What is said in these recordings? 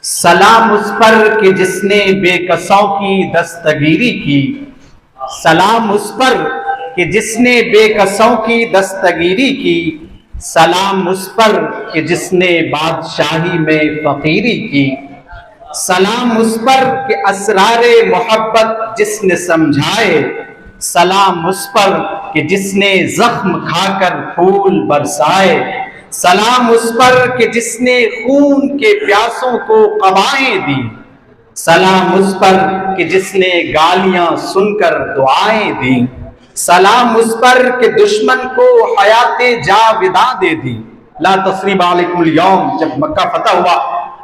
سلام اس پر کہ جس نے بے کسوں کی دستگیری کی، سلام اس پر کہ جس نے بے کسوں کی دستگیری کی، سلام اس پر کہ جس نے بادشاہی میں فقیری کی، سلام اس پر کہ اسرار محبت جس نے سمجھائے، سلام اس پر کہ جس نے زخم کھا کر پھول برسائے، سلام اس پر کہ جس نے خون کے پیاسوں کو قبائیں دی، سلام اس پر کہ جس نے گالیاں سن کر دعائیں دیں، سلام اس پر کہ دشمن کو حیات جاوداں دے دی۔ لا تثریب علیکم اليوم، جب مکہ فتح ہوا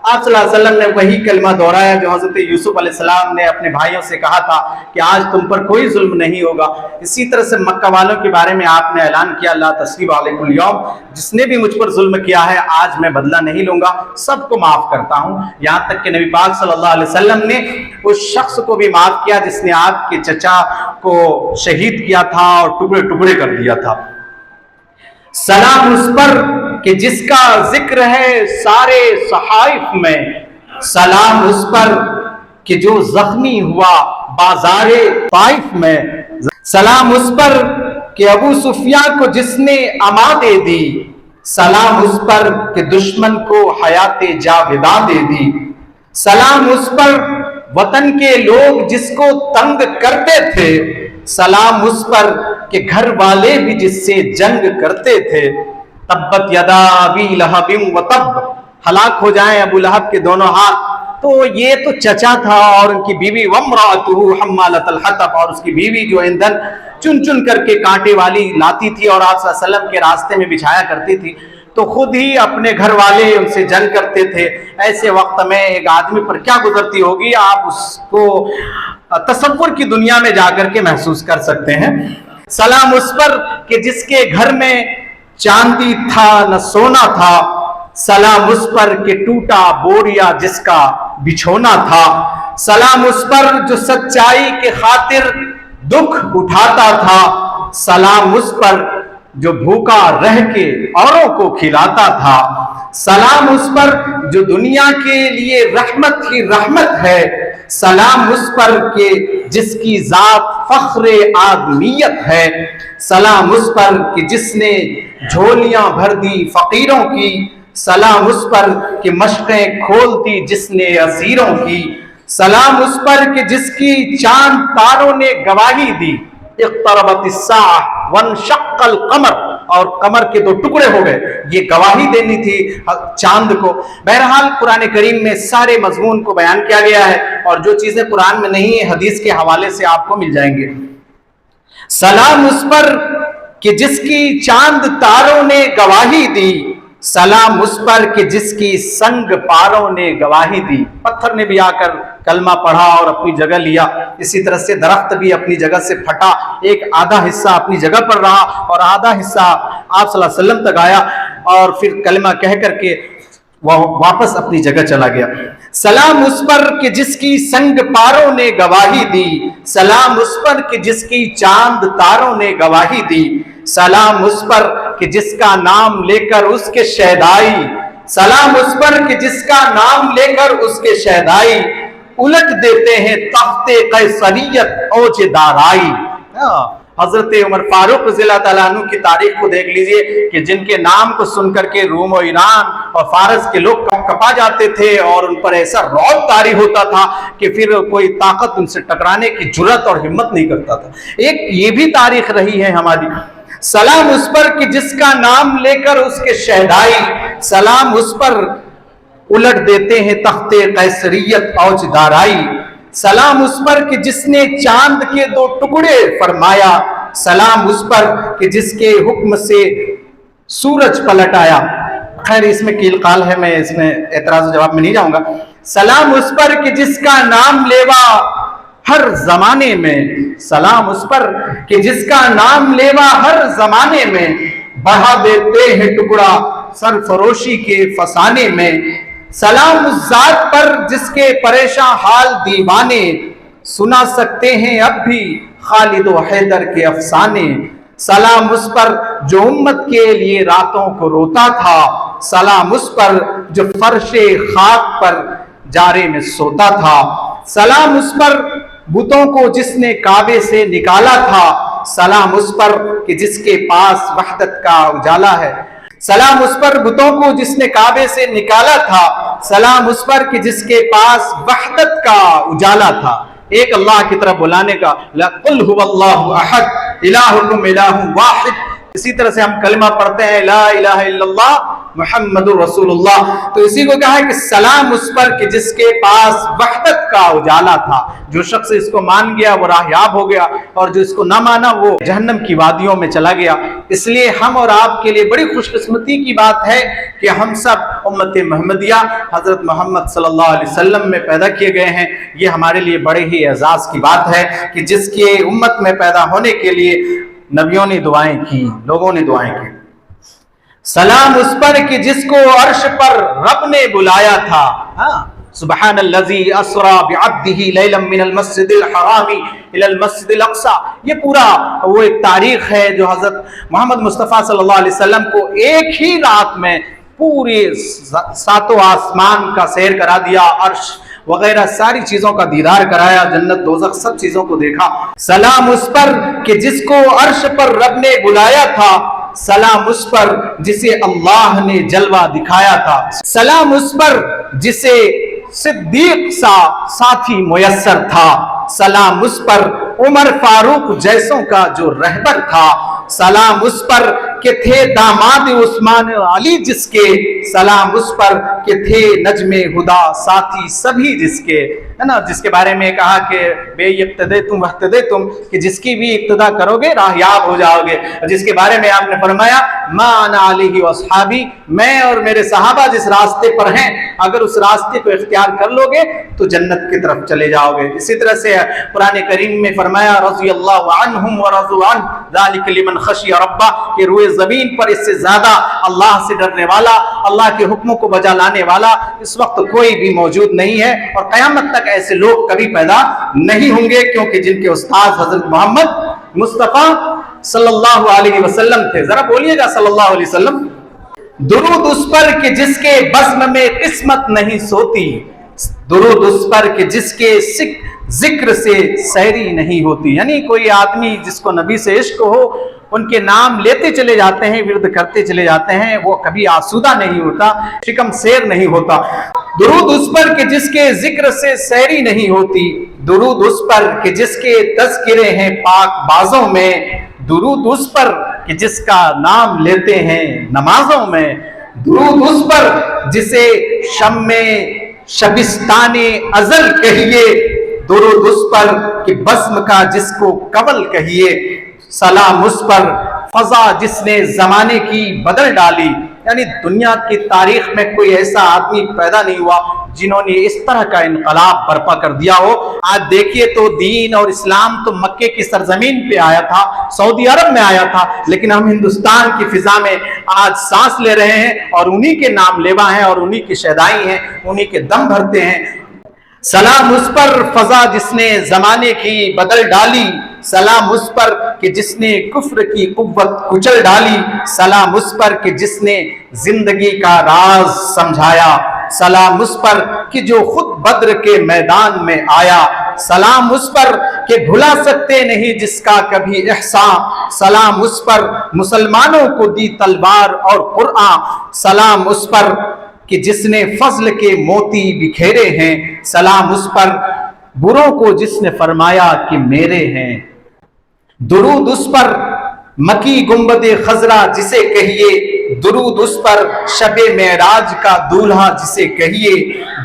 آپ صلی اللہ علیہ وسلم نے وہی کلمہ دہرایا جو حضرت یوسف علیہ السلام نے اپنے بھائیوں سے کہا تھا کہ آج تم پر کوئی ظلم نہیں ہوگا۔ اسی طرح سے مکہ والوں کے بارے میں آپ نے اعلان کیا، لا تثریب علیکم اليوم، جس نے بھی مجھ پر ظلم کیا ہے آج میں بدلہ نہیں لوں گا، سب کو معاف کرتا ہوں۔ یہاں تک کہ نبی پاک صلی اللہ علیہ وسلم نے اس شخص کو بھی معاف کیا جس نے آپ کے چچا کو شہید کیا تھا اور ٹکڑے ٹکڑے کر دیا تھا۔ سلام اس پر کہ جس کا ذکر ہے سارے صحائف میں، سلام اس پر کہ جو زخمی ہوا بازار طائف میں، سلام اس پر کہ ابو سفیان کو جس نے اما دے دی، سلام اس پر کہ دشمن کو حیات جاوداں دے دی، سلام اس پر وطن کے لوگ جس کو تنگ کرتے تھے، سلام اس پر کہ گھر والے بھی جس سے جنگ کرتے تھے۔ تبت یدا ابی لہب وتب، ہلاک ہو جائیں ابو لہب کے دونوں ہاتھ۔ تو یہ تو چچا تھا اور ان کی بیوی وامرأتہ حمالۃ الحطب، اور اس کی بیوی جو ایندھن چن چن کر کے کانٹے والی لاتی تھی اور آپ صلی اللہ علیہ وسلم کے راستے میں بچھایا کرتی تھی، تو خود ہی اپنے گھر والے ان سے جنگ کرتے تھے۔ ایسے وقت میں ایک آدمی پر کیا گزرتی ہوگی، آپ اس کو تصور کی دنیا میں جا کر کے محسوس کر سکتے ہیں۔ سلام اس پر کہ جس کے گھر میں چاندی تھا نہ سونا تھا، سلام اس پر کہ ٹوٹا بوریا جس کا بچھونا تھا، سلام اس پر جو سچائی کے خاطر دکھ اٹھاتا تھا، سلام اس پر جو بھوکا رہ کے اوروں کو کھلاتا تھا، سلام اس پر جو دنیا کے لیے رحمت ہی رحمت ہے، سلام اس پر کہ جس کی ذات فخر آدمیت ہے، سلام اس پر کہ جس نے جھولیاں بھر دی فقیروں کی، سلام اس پر کہ مشقیں کھول دی جس نے اسیروں کی، سلام اس پر کہ جس کی چاند تاروں نے گواہی دی، اقتربت الساعہ وانشق القمر، اور قمر کے دو ٹکڑے ہو گئے، یہ گواہی دینی تھی چاند کو۔ بہرحال قرآن کریم میں سارے مضمون کو بیان کیا گیا ہے، اور جو چیزیں قرآن میں نہیں ہیں حدیث کے حوالے سے آپ کو مل جائیں گے۔ سلام اس پر کہ جس کی چاند تاروں نے گواہی دی، سلام اس پر کہ جس کی سنگ پاروں نے گواہی دی۔ پتھر نے بھی آ کر کلمہ پڑھا اور اپنی جگہ لیا، اسی طرح سے درخت بھی اپنی جگہ سے پھٹا، ایک آدھا حصہ اپنی جگہ پر رہا اور آدھا حصہ آپ صلی اللہ علیہ وسلم تک آیا، اور پھر کلمہ کہہ کر کے وہ واپس اپنی جگہ چلا گیا۔ سلام اس پر کہ جس کی سنگ پاروں نے گواہی دی، سلام اس پر کہ جس کی چاند تاروں نے گواہی دی، سلام اس پر کہ جس کا نام لے کر اس کے شہدائی، سلام اس پر کہ جس کا نام لے کر اس کے شہدائی الٹ دیتے ہیں تخت قیصریت اوج دارائی۔ حضرت عمر فاروق رضی اللہ تعالیٰ عنہ کی تاریخ کو دیکھ لیجئے کہ جن کے نام کو سن کر کے روم و ایران اور فارس کے لوگ کپا جاتے تھے اور ان پر ایسا رعب طاری ہوتا تھا کہ پھر کوئی طاقت ان سے ٹکرانے کی جرأت اور ہمت نہیں کرتا تھا۔ ایک یہ بھی تاریخ رہی ہے ہماری۔ سلام اس پر کہ جس کا نام لے کر اس کے شہدائی، سلام اس پر الٹ دیتے ہیں تخت قیصریت اوج دارائی، سلام اس پر کہ جس نے چاند کے دو ٹکڑے فرمایا، سلام اس پر کہ جس کے حکم سے سورج پلٹ آیا۔ خیر اس میں کیل قال ہے، میں اس میں اعتراض و جواب میں نہیں جاؤں گا۔ سلام اس پر کہ جس کا نام لیوا ہر زمانے میں، سلام اس پر کہ جس کا نام لیوا ہر زمانے میں، بڑھا دیتے ہیں ٹکڑا سرفروشی کے فسانے میں، سلام اس ذات پر جس کے پریشان حال دیوانے سنا سکتے ہیں اب بھی خالد و حیدر کے افسانے، سلام اس پر جو امت کے لیے راتوں کو روتا تھا، سلام اس پر جو فرش خاک پر जारे में सोता था। सलाम उस पर बुतों को जिसने काबे से निकाला था, सलाम उस पर कि जिसके पास वहदत का उजाला है। सलाम उस पर बुतों को जिसने काबे से निकाला था, सलाम उस पर कि जिसके पास वहदत का उजाला था। एक अल्लाह की तरफ बुलाने का, कुल हुवल्लाहु अहद इलाहुकुम इलाहुन वाहिद। इसी तरह से हम कलमा पढ़ते हैं ला इलाहा इल्लल्लाह मुहम्मदुर रसूलुल्लाह। तो इसी को कहा है कि सलाम उस पर कि जिसके पास वहदत का उजाला था। जो शख्स इसको मान गया वो राहयाब हो गया, और जो इसको ना माना वो जहन्नम की वादियों में चला गया। इसलिए हम और आपके लिए बड़ी खुशकिस्मती की बात है कि हम सब उम्मत मोहम्मदिया हजरत मोहम्मद सल्लल्लाहु अलैहि वसल्लम में पैदा किए गए हैं। ये हमारे लिए बड़े ही एजाज की बात है कि जिसके उम्मत में पैदा होने के लिए नबियों ने दुआएं की, लोगों ने दुआएं की। सलाम उस पर कि जिसको अर्श पर रब ने बुलाया था। सुब्हानल्लज़ी अस्रा बिअब्दिही लैलन मिनल मस्जिदिल हरामी इलल मस्जिदिल अक़सा। ये पूरा वो एक तारीख है जो हजरत मोहम्मद मुस्तफ़ा सल्लल्लाहु अलैहि वसल्लम को एक ही रात में पूरी सातों आसमान का सैर करा दिया, अर्श वगैरह सारी चीजों का दीदार कराया, जन्नत दोज़ख सब चीजों को देखा। सलाम उस पर कि जिसको अर्श पर रब ने बुलाया था, सलाम उस पर जिसे अल्लाह ने जलवा दिखाया था। सलाम उस पर जिसे सिद्दीक सा साथी मुयस्सर था। सलाम उस पर उमर फारूक जैसों का जो रहबर था। सलाम उस पर कि थे दामाद उस्मान अली जिसके। सलाम उस पर कि थे नजमे हुदा साथी सभी जिसके, है ना, जिसके बारे में कहा कि बेइक्तदे तुम वहतदे तुम, कि जिसकी भी इक्तदा करोगे राहयाब हो जाओगे। जिसके बारे में आपने फरमाया मा अना अलैहि व अस्हाबी, मैं और मेरे सहाबा जिस रास्ते पर हैं, अगर उस रास्ते को इख्तियार कर लोगे तो जन्नत की तरफ चले जाओगे। इसी तरह से कुरान करीम में फरमाया रज़ियल्लाहु अन्हुम व रज़ू अन ज़ालिका लिमन खशिया रब्बा, कि रुए जमीन पर इससे ज्यादा अल्लाह से डरने वाला, अल्लाह के हुक्मों को बजा लाने वाला इस वक्त कोई भी मौजूद नहीं है, और कयामत तक ऐसे लोग कभी पैदा नहीं होंगे, क्योंकि जिनके उस्ताद हजरत मोहम्मद मुस्तफा सल्लल्लाहु अलैहि वसल्लम थे। जरा बोलिएगा सल्लल्लाहु अलैहि वसल्लम। दुरूद उस पर कि जिसके बज़्म में किस्मत नहीं सोती, दुरूद उस पर कि जिसके जिक्र से सैरी नहीं होती। यानी कोई आदमी जिसको नबी से इश्क हो, उनके नाम लेते चले जाते हैं, विरद करते चले जाते हैं, वो कभी आसूदा नहीं होता, शिकम शेर नहीं होता। दुरूद उस पर कि जिसके जिक्र से सैरी नहीं होती, दुरूद उस पर कि जिसके तज़किरे हैं पाक बाजों में, दुरूद उस पर कि जिसका नाम लेते हैं नमाजों में, दुरूद उस पर जिसे शम्मे शबिस्ताने अजल कहिए, दुरूद उस पर कि बस्म का जिसको कवल कहिए। सलाम उस पर फजा जिसने जमाने की बदल डाली। यानी दुनिया की तारीख में कोई ऐसा आदमी पैदा नहीं हुआ जिन्होंने इस तरह का इनकलाब बर्पा कर दिया हो। आज देखिए तो दीन और इस्लाम तो मक्के की सरजमीन पे आया था, सऊदी अरब में आया था, लेकिन हम हिंदुस्तान की फिजा में आज सांस ले रहे हैं, और उन्हीं के नाम लेवा हैं, और उन्हीं की शहदाई हैं, उन्हीं के दम भरते हैं। सलाम उस पर फजा जिसने जमाने की बदल डाली, सलाम उस पर कि जिसने कुफ्र की कुव्वत कुचल डाली, सलाम उस पर कि जिसने जिंदगी का राज समझाया, सलाम उस पर कि जो खुद बद्र के मैदान में आया, सलाम उस पर कि भुला सकते नहीं जिसका कभी एहसान, सलाम उस पर मुसलमानों को दी तलवार और कुरआन, सलाम उस पर कि जिसने फजल के मोती बिखेरे हैं, सलाम उस पर बुरों को जिसने फरमाया कि मेरे हैं। दुरूद उस पर मकी गुंबदे खजरा जिसे कहिए, दुरूद उस पर शबे मेराज का दूल्हा जिसे कहिए,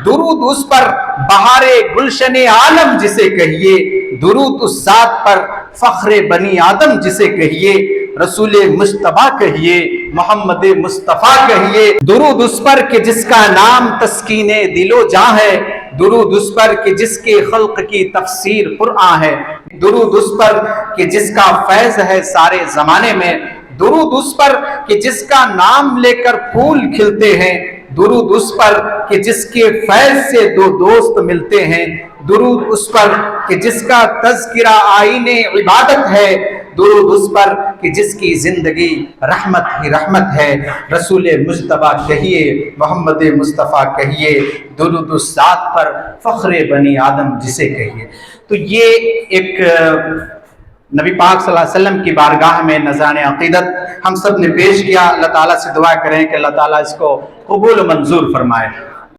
दुरूद उस पर बहारे गुलशने आलम जिसे कहिए, दुरूद उस जात पर फख्रे बनी आदम जिसे कहिए, रसूले मुस्तफा कहिए, मोहम्मद मुस्तफा कहिए। दुरूद उस पर कि जिसका नाम तस्कीने दिलो जा है, दुरूद उस पर कि जिसके खल्क की तफसीर कुरआन है, दुरूद उस पर कि जिसका फैज है सारे जमाने में, दुरूद उस पर कि जिसका नाम लेकर फूल खिलते हैं, दुरूद उस पर कि जिसके फैज से दो दोस्त मिलते हैं, दुरूद उस पर कि जिसका तज़किरा आईने इबादत है, درود اس پر کہ جس کی زندگی رحمت ہی رحمت ہے، رسول مجتبیٰ کہیے، محمد مصطفیٰ کہیے، درود اس ذات پر فخر بنی آدم جسے کہیے۔ تو یہ ایک نبی پاک صلی اللہ علیہ وسلم کی بارگاہ میں نذران عقیدت ہم سب نے پیش کیا۔ اللہ تعالیٰ سے دعا کریں کہ اللہ تعالیٰ اس کو قبول و منظور فرمائے۔